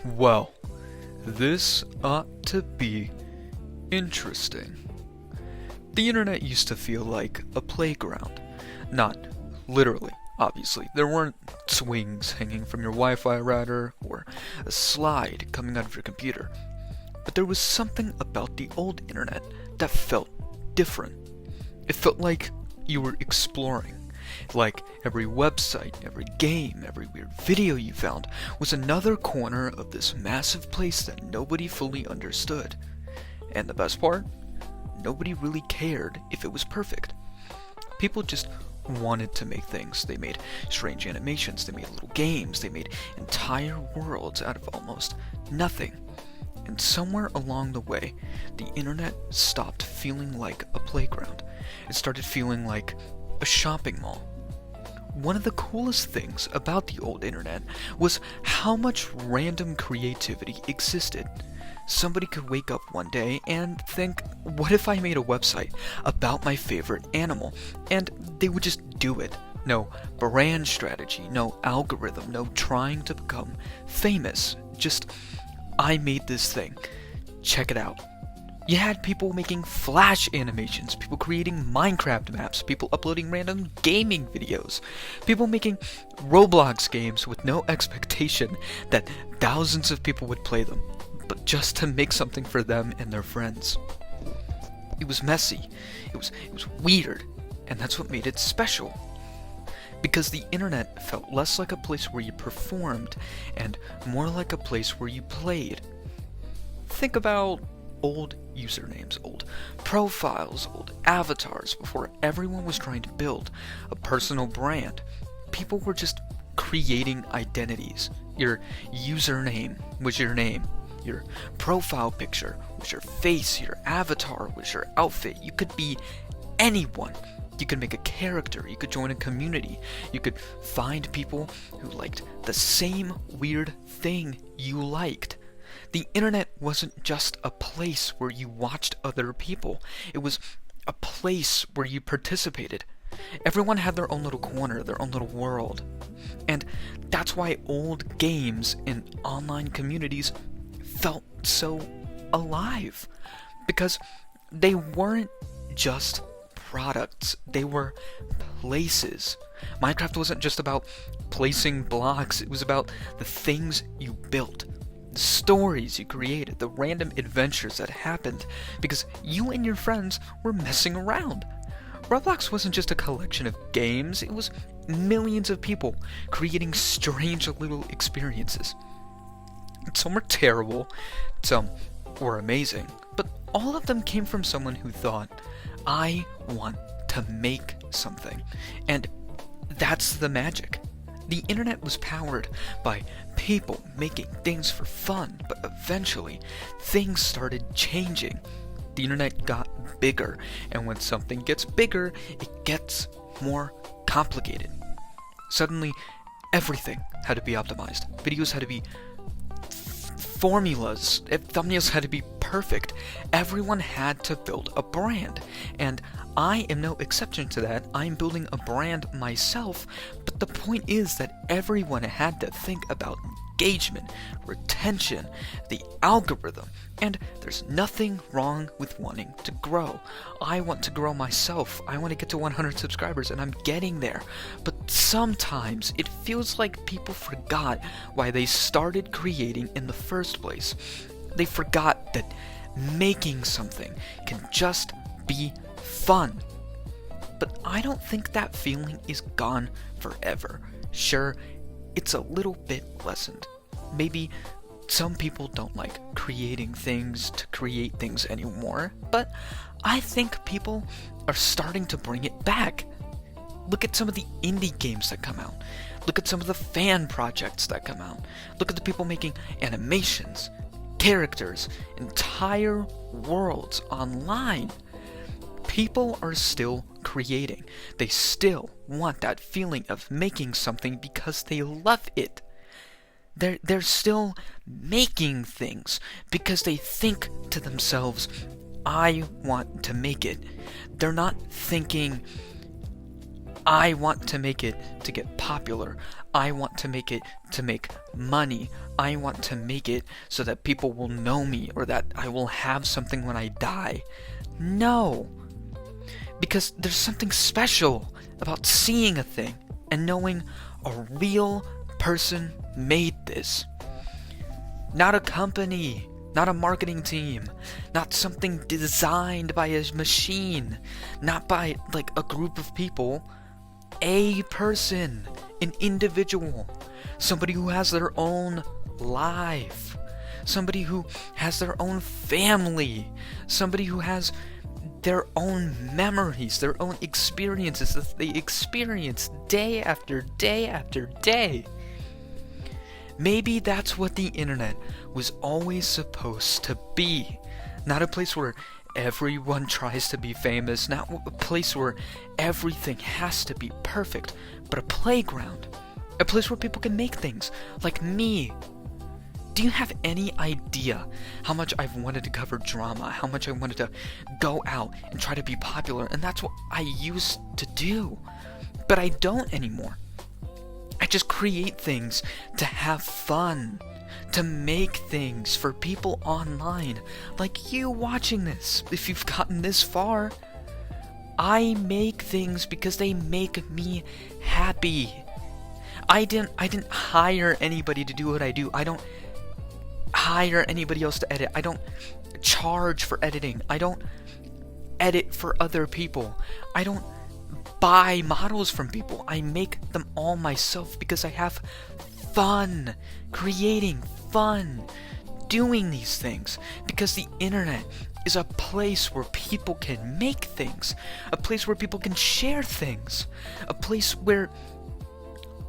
Well, this ought to be interesting. The internet used to feel like a playground. Not literally, obviously. There weren't swings hanging from your Wi-Fi router or a slide coming out of your computer. But there was something about the old internet that felt different. It felt like you were exploring. Like every website, every game, every weird video you found was another corner of this massive place that nobody fully understood. And the best part? Nobody really cared if it was perfect. People just wanted to make things. They made strange animations, they made little games, they made entire worlds out of almost nothing. And somewhere along the way, the internet stopped feeling like a playground. It started feeling like a shopping mall. One of the coolest things about the old internet was how much random creativity existed. Somebody could wake up one day and think, what if I made a website about my favorite animal? And they would just do it. No brand strategy, no algorithm, no trying to become famous. Just, I made this thing. Check it out. You had people making Flash animations, people creating Minecraft maps, people uploading random gaming videos, people making Roblox games with no expectation that thousands of people would play them, but just to make something for them and their friends. It was messy, it was weird, and that's what made it special. Because the internet felt less like a place where you performed and more like a place where you played. Think about old usernames, old profiles, old avatars before everyone was trying to build a personal brand. People were just creating identities. Your username was your name. Your profile picture was your face. Your avatar was your outfit. You could be anyone. You could make a character. You could join a community. You could find people who liked the same weird thing you liked. The internet wasn't just a place where you watched other people. It was a place where you participated. Everyone had their own little corner, their own little world. And that's why old games in online communities felt so alive. Because they weren't just products, they were places. Minecraft wasn't just about placing blocks, it was about the things you built. The stories you created, the random adventures that happened because you and your friends were messing around. Roblox wasn't just a collection of games, it was millions of people creating strange little experiences. Some were terrible, some were amazing, but all of them came from someone who thought, I want to make something. And that's the magic. The internet was powered by people making things for fun, but eventually things started changing. The internet got bigger, and when something gets bigger, it gets more complicated. Suddenly, everything had to be optimized. Videos had to be formulas, thumbnails had to be perfect. Everyone had to build a brand, and I am no exception to that. I'm building a brand myself, but the point is that everyone had to think about engagement, retention, the algorithm, and there's nothing wrong with wanting to grow. I want to grow myself. I want to get to 100 subscribers, and I'm getting there. But sometimes it feels like people forgot why they started creating in the first place. They forgot that making something can just be fun. But I don't think that feeling is gone forever. Sure, it's a little bit lessened. Maybe some people don't like creating things to create things anymore, but I think people are starting to bring it back. Look at some of the indie games that come out. Look at some of the fan projects that come out. Look at the people making animations, characters, entire worlds online. People are still creating. They still want that feeling of making something because they love it. They're still making things because they think to themselves, I want to make it. They're not thinking, I want to make it to get popular. I want to make it to make money. I want to make it so that people will know me or that I will have something when I die. No. Because there's something special about seeing a thing and knowing a real person made this. Not a company, not a marketing team, not something designed by a machine, not by like a group of people. A person, an individual, somebody who has their own life, somebody who has their own family, somebody who has their own memories, their own experiences that they experience day after day after day. Maybe that's what the internet was always supposed to be. Not a place where everyone tries to be famous, not a place where everything has to be perfect, but a playground. A place where people can make things, like me. Do you have any idea how much I've wanted to cover drama, how much I wanted to go out and try to be popular, and that's what I used to do. But I don't anymore. I just create things to have fun, to make things for people online, like you watching this, if you've gotten this far. I make things because they make me happy. I didn't hire anybody to do what I do. I don't hire anybody else to edit. I don't charge for editing. I don't edit for other people. I don't buy models from people. I make them all myself because I have fun creating, fun doing these things, because the internet is a place where people can make things, a place where people can share things, a place where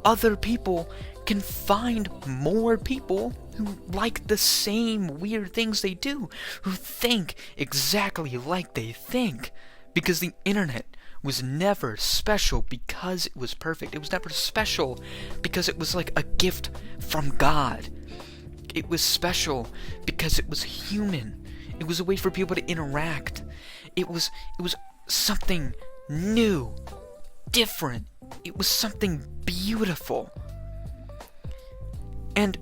other people can find more people who like the same weird things they do, who think exactly like they think, because the internet was never special because it was perfect. It was never special because it was like a gift from God. It was special because it was human. It was a way for people to interact. It was something new, different. It was something beautiful. And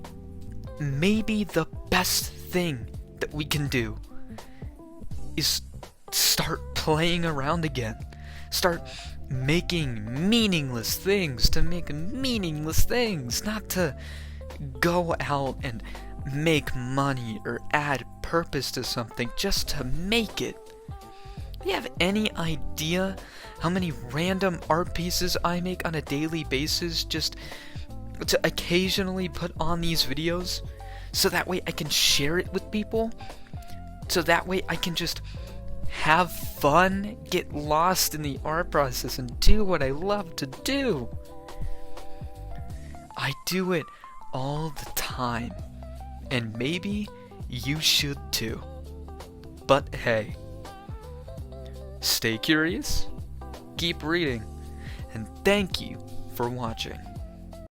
maybe the best thing that we can do is start playing around again. Start making meaningless things to make meaningless things, not to go out and make money or add purpose to something just to make it. Do you have any idea how many random art pieces I make on a daily basis just to occasionally put on these videos? So that way I can share it with people? So that way I can just have fun, get lost in the art process, and do what I love to do. I do it all the time, and maybe you should too. But hey, stay curious, keep reading, and thank you for watching.